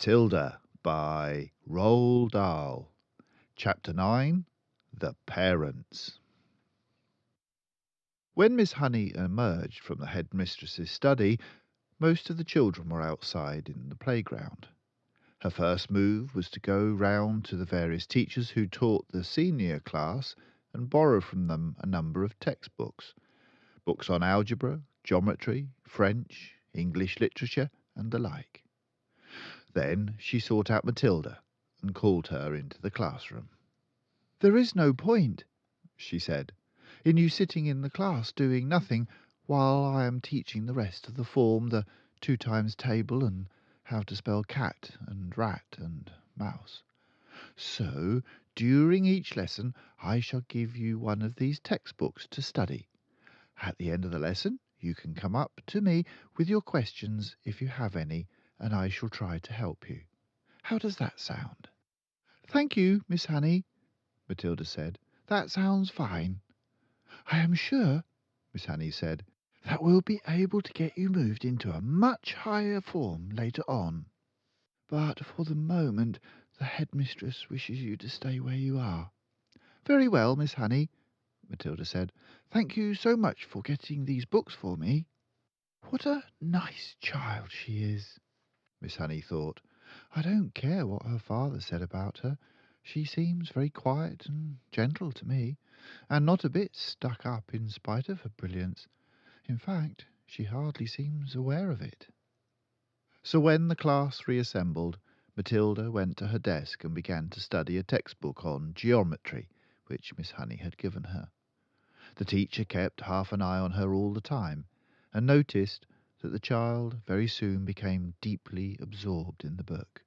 Matilda by Roald Dahl. Chapter 9 The Parents. When Miss Honey emerged from the headmistress's study, most of the children were outside in the playground. Her first move was to go round to the various teachers who taught the senior class and borrow from them a number of textbooks. Books on algebra, geometry, French, English literature, and the like. Then she sought out Matilda and called her into the classroom. "There is no point," she said, "in you sitting in the class doing nothing while I am teaching the rest of the form the 2 times table and how to spell cat and rat and mouse. So during each lesson I shall give you one of these textbooks to study. At the end of the lesson you can come up to me with your questions if you have any, and I shall try to help you. How does that sound?" "Thank you, Miss Honey," Matilda said. "That sounds fine." "I am sure," Miss Honey said, "that we'll be able to get you moved into a much higher form later on. But for the moment the headmistress wishes you to stay where you are." "Very well, Miss Honey," Matilda said. "Thank you so much for getting these books for me." "What a nice child she is," Miss Honey thought. "I don't care what her father said about her. She seems very quiet and gentle to me, and not a bit stuck up in spite of her brilliance. In fact, she hardly seems aware of it." So when the class reassembled, Matilda went to her desk and began to study a textbook on geometry, which Miss Honey had given her. The teacher kept half an eye on her all the time, and noticed that the child very soon became deeply absorbed in the book.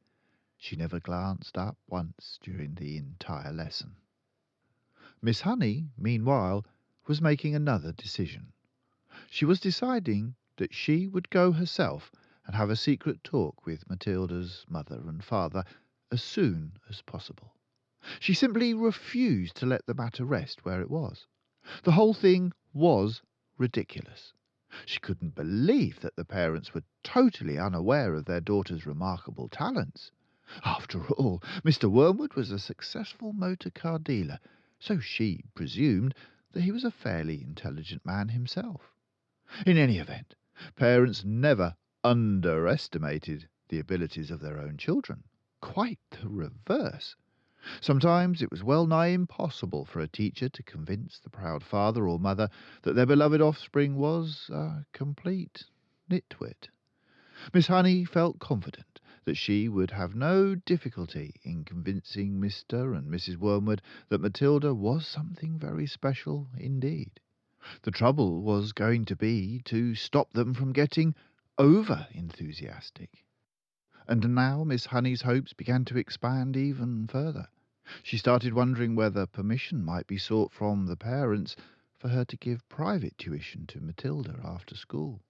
She never glanced up once during the entire lesson. Miss Honey, meanwhile, was making another decision. She was deciding that she would go herself and have a secret talk with Matilda's mother and father as soon as possible. She simply refused to let the matter rest where it was. The whole thing was ridiculous. She couldn't believe that the parents were totally unaware of their daughter's remarkable talents. After all, Mr. Wormwood was a successful motor car dealer, so she presumed that he was a fairly intelligent man himself. In any event, parents never underestimated the abilities of their own children. Quite the reverse. Sometimes it was well nigh impossible for a teacher to convince the proud father or mother that their beloved offspring was a complete nitwit. Miss Honey felt confident that she would have no difficulty in convincing Mr. and Mrs. Wormwood that Matilda was something very special indeed. The trouble was going to be to stop them from getting over-enthusiastic. And now Miss Honey's hopes began to expand even further. She started wondering whether permission might be sought from the parents for her to give private tuition to Matilda after school.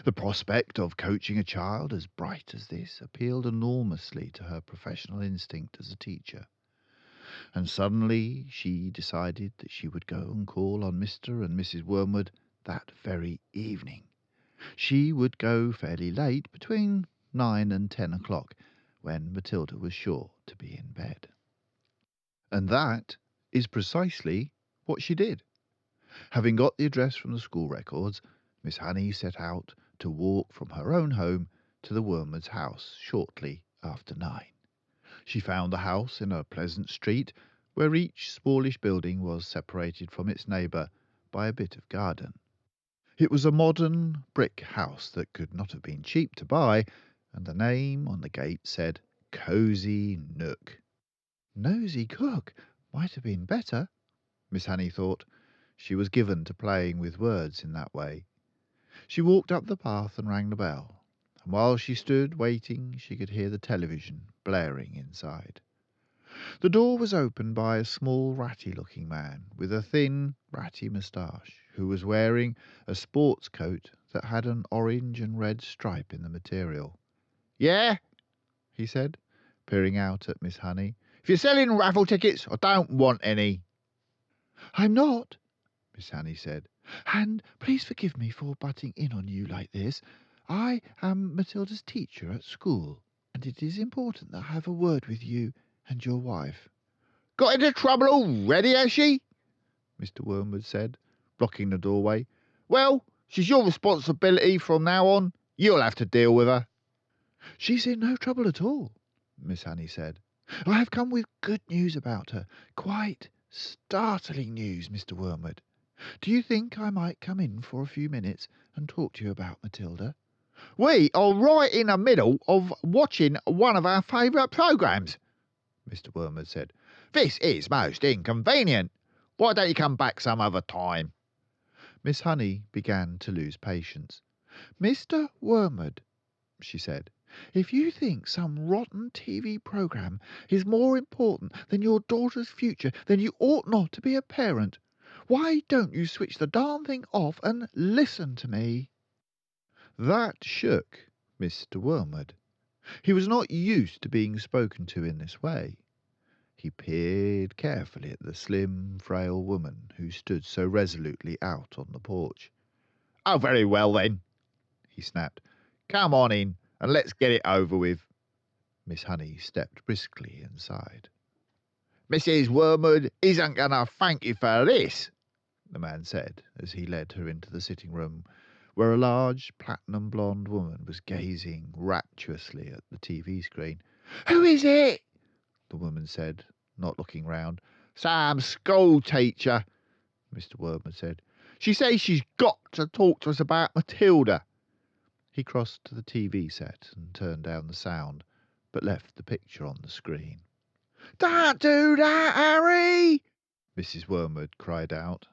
The prospect of coaching a child as bright as this appealed enormously to her professional instinct as a teacher. And suddenly she decided that she would go and call on Mr. and Mrs. Wormwood that very evening. She would go fairly late, between 9 and 10 o'clock, when Matilda was sure to be in bed. And that is precisely what she did. Having got the address from the school records, Miss Honey set out to walk from her own home to the Wormwood's house shortly after 9. She found the house in a pleasant street, where each smallish building was separated from its neighbour by a bit of garden. It was a modern brick house that could not have been cheap to buy, and the name on the gate said Cosy Nook. Nosy Cook might have been better, Miss Honey thought. She was given to playing with words in that way. She walked up the path and rang the bell, and while she stood waiting she could hear the television blaring inside. The door was opened by a small ratty-looking man with a thin ratty moustache, who was wearing a sports coat that had an orange and red stripe in the material. "Yeah?" he said, peering out at Miss Honey. "If you're selling raffle tickets, I don't want any." "I'm not," Miss Honey said, "and please forgive me for butting in on you like this. I am Matilda's teacher at school." and it is important that I have a word with you and your wife." "Got into trouble already, has she?" Mr. Wormwood said, blocking the doorway. "Well, she's your responsibility from now on. You'll have to deal with her." "She's in no trouble at all," Miss Honey said. "I have come with good news about her. Quite startling news, Mr. Wormwood. Do you think I might come in for a few minutes and talk to you about Matilda?" "We are right in the middle of watching one of our favourite programmes," Mr. Wormwood said. "This is most inconvenient. Why don't you come back some other time?" Miss Honey began to lose patience. "Mr. Wormwood," she said, "if you think some rotten TV programme is more important than your daughter's future, then you ought not to be a parent. Why don't you switch the darn thing off and listen to me?" That shook Mr. Wormwood. He was not used to being spoken to in this way. He peered carefully at the slim, frail woman who stood so resolutely out on the porch. "Oh, very well then," he snapped. "Come on in, and let's get it over with." Miss Honey stepped briskly inside. "Mrs. Wormwood isn't going to thank you for this," the man said as he led her into the sitting room, where a large platinum blonde woman was gazing rapturously at the TV screen. "Who is it?" the woman said, not looking round. "Some school teacher," Mr. Wormwood said. "She says she's got to talk to us about Matilda." He crossed to the TV set and turned down the sound, but left the picture on the screen. "Don't do that, Harry!" Mrs. Wormwood cried out.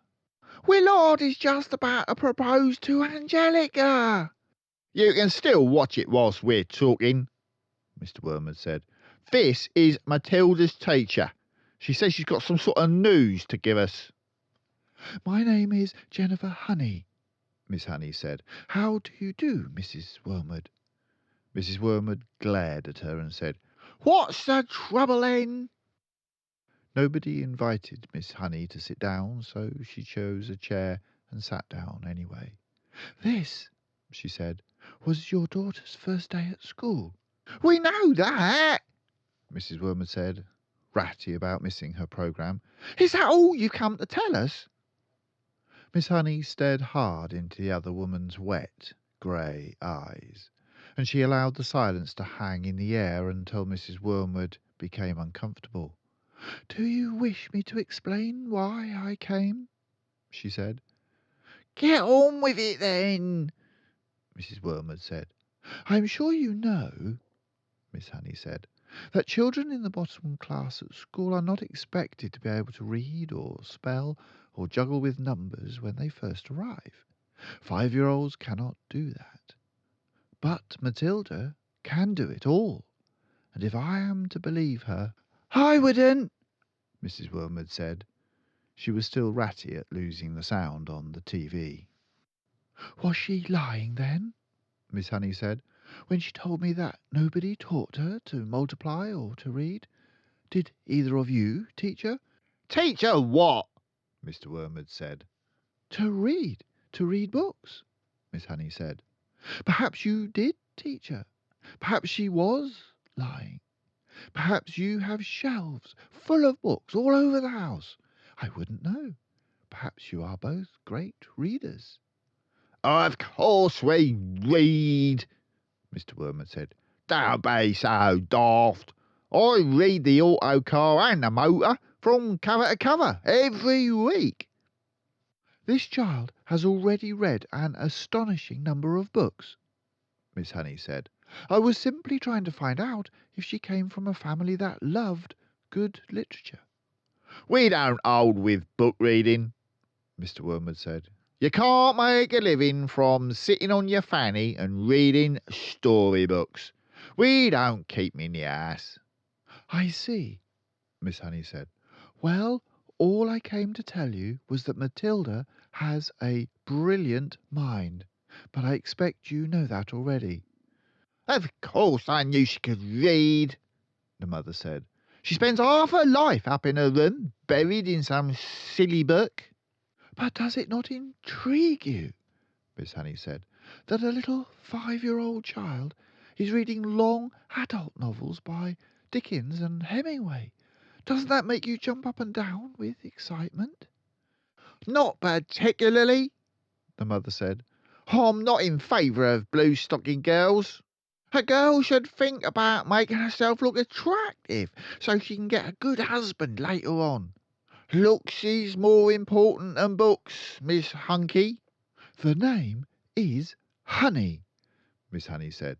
"Willard is just about to propose to Angelica." "You can still watch it whilst we're talking," Mr. Wormwood said. "This is Matilda's teacher. She says she's got some sort of news to give us." "My name is Jennifer Honey," Miss Honey said. "How do you do, Mrs. Wormwood?" Mrs. Wormwood glared at her and said, "What's the trouble then?" Nobody invited Miss Honey to sit down, so she chose a chair and sat down anyway. "This," she said, "was your daughter's first day at school." "We know that," Mrs. Wormwood said, ratty about missing her programme. "Is that all you've come to tell us?" Miss Honey stared hard into the other woman's wet, grey eyes, and she allowed the silence to hang in the air until Mrs. Wormwood became uncomfortable. "Do you wish me to explain why I came?" she said. "Get on with it then," Mrs. Wormwood said. "I'm sure you know," Miss Honey said, "that children in the bottom class at school are not expected to be able to read or spell or juggle with numbers when they first arrive. 5-year-olds cannot do that. But Matilda can do it all, and if I am to believe her—" "I wouldn't," Mrs. Wormwood said. She was still ratty at losing the sound on the TV. "Was she lying then," Miss Honey said, "when she told me that nobody taught her to multiply or to read? Did either of you teach her?" "Teach her what?" Mr. Wormwood said. To read books," Miss Honey said. "Perhaps you did teach her. Perhaps she was lying. Perhaps you have shelves full of books all over the house. I wouldn't know. Perhaps you are both great readers." "Of course we read," Mr. Wormwood said. "Don't be so daft. I read the autocar and the motor from cover to cover every week." "This child has already read an astonishing number of books," Miss Honey said. "I was simply trying to find out if she came from a family that loved good literature." "We don't hold with book reading," Mr. Wormwood said. "You can't make a living from sitting on your fanny and reading storybooks. We don't keep 'em in the house." "I see," Miss Honey said. "Well, all I came to tell you was that Matilda has a brilliant mind, but I expect you know that already." "Of course I knew she could read," the mother said. "She spends half her life up in her room, buried in some silly book." "But does it not intrigue you," Miss Honey said, "that a little 5-year-old child He's reading long adult novels by Dickens and Hemingway. Doesn't that make you jump up and down with excitement?" "Not particularly," the mother said. "I'm not in favour of blue-stocking girls. A girl should think about making herself look attractive so she can get a good husband later on. Looks is more important than books, Miss Hunky." "The name is Honey," Miss Honey said.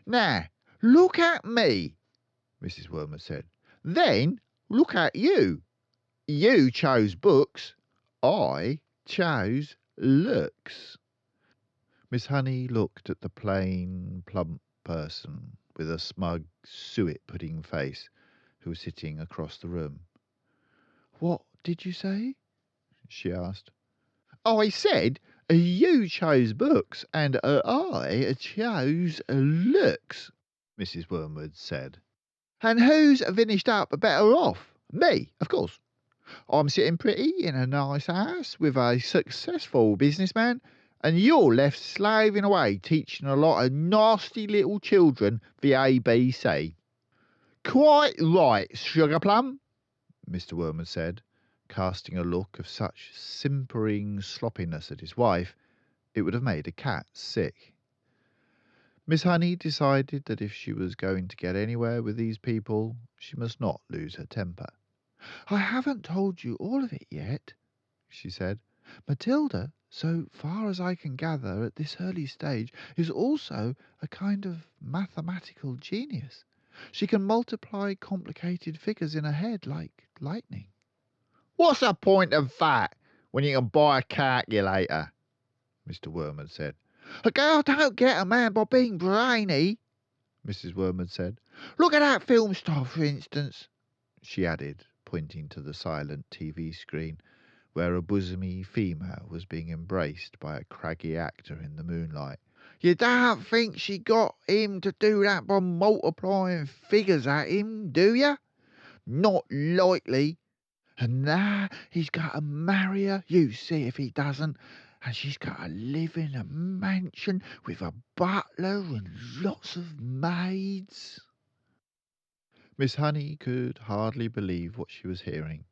"Now, look at me," Mrs. Wormer said. "Then look at you. You chose books. I chose looks." Miss Honey looked at the plain, plump person with a smug, suet-pudding face who was sitting across the room. "What did you say?" she asked. "I said you chose books and I chose looks," Mrs. Wormwood said. "And who's finished up better off? Me, of course. I'm sitting pretty in a nice house with a successful businessman, and you're left slaving away teaching a lot of nasty little children the ABC. "Quite right, Sugarplum," Mr. Wormwood said, casting a look of such simpering sloppiness at his wife it would have made a cat sick. Miss Honey decided that if she was going to get anywhere with these people, she must not lose her temper. "I haven't told you all of it yet," she said. "Matilda, so far as I can gather at this early stage, is also a kind of mathematical genius. She can multiply complicated figures in her head like lightning." "What's the point of that, when you can buy a calculator?" Mr. Wormwood said. "A girl don't get a man by being brainy," Mrs. Wormwood said. "Look at that film star, for instance," she added, pointing to the silent TV screen, where a bosomy female was being embraced by a craggy actor in the moonlight. "You don't think she got him to do that by multiplying figures at him, do you? Not likely. And now he's got to marry her, you see if he doesn't, and she's got to live in a mansion with a butler and lots of maids." Miss Honey could hardly believe what she was hearing.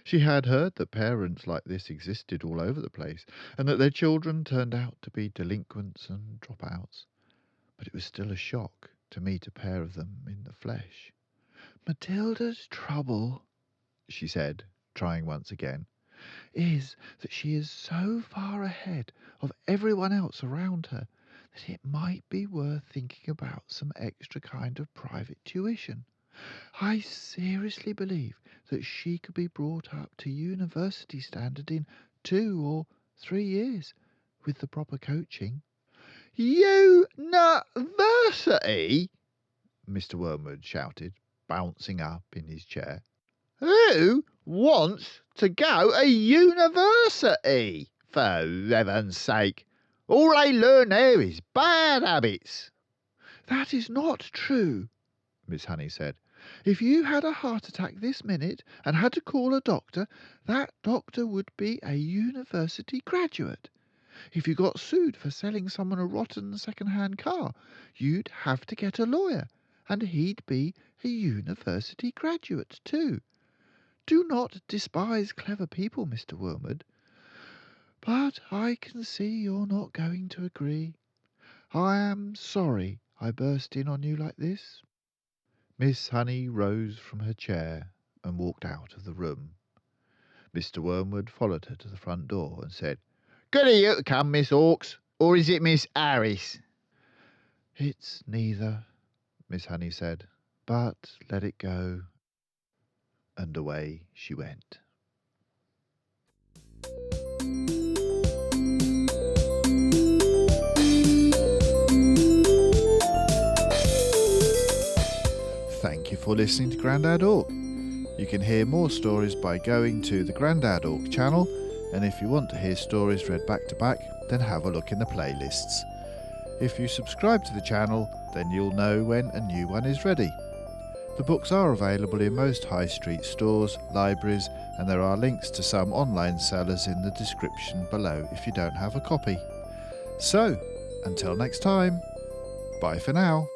She had heard that parents like this existed all over the place, and that their children turned out to be delinquents and dropouts. But it was still a shock to meet a pair of them in the flesh. "Matilda's trouble," she said, trying once again, "is that she is so far ahead of everyone else around her that it might be worth thinking about some extra kind of private tuition. I seriously believe that she could be brought up to university standard in 2 or 3 years, with the proper coaching." "University!" Mr. Wormwood shouted, bouncing up in his chair. "Who wants to go to university, for heaven's sake? All they learn there is bad habits." "That is not true," Miss Honey said. "If you had a heart attack this minute and had to call a doctor, that doctor would be a university graduate. If you got sued for selling someone a rotten second-hand car, you'd have to get a lawyer, and he'd be a university graduate too. Do not despise clever people, Mr. Wormwood. But I can see you're not going to agree. I am sorry I burst in on you like this." Miss Honey rose from her chair and walked out of the room. Mr. Wormwood followed her to the front door and said, "Good of you to come, Miss Hawkes, or is it Miss Harris?" "It's neither," Miss Honey said, "but let it go." And away she went. Thank you for listening to Grandad Ork. You can hear more stories by going to the Grandad Ork channel, and if you want to hear stories read back to back, then have a look in the playlists. If you subscribe to the channel, then you'll know when a new one is ready. The books are available in most high street stores, libraries, and there are links to some online sellers in the description below if you don't have a copy. So, until next time, bye for now.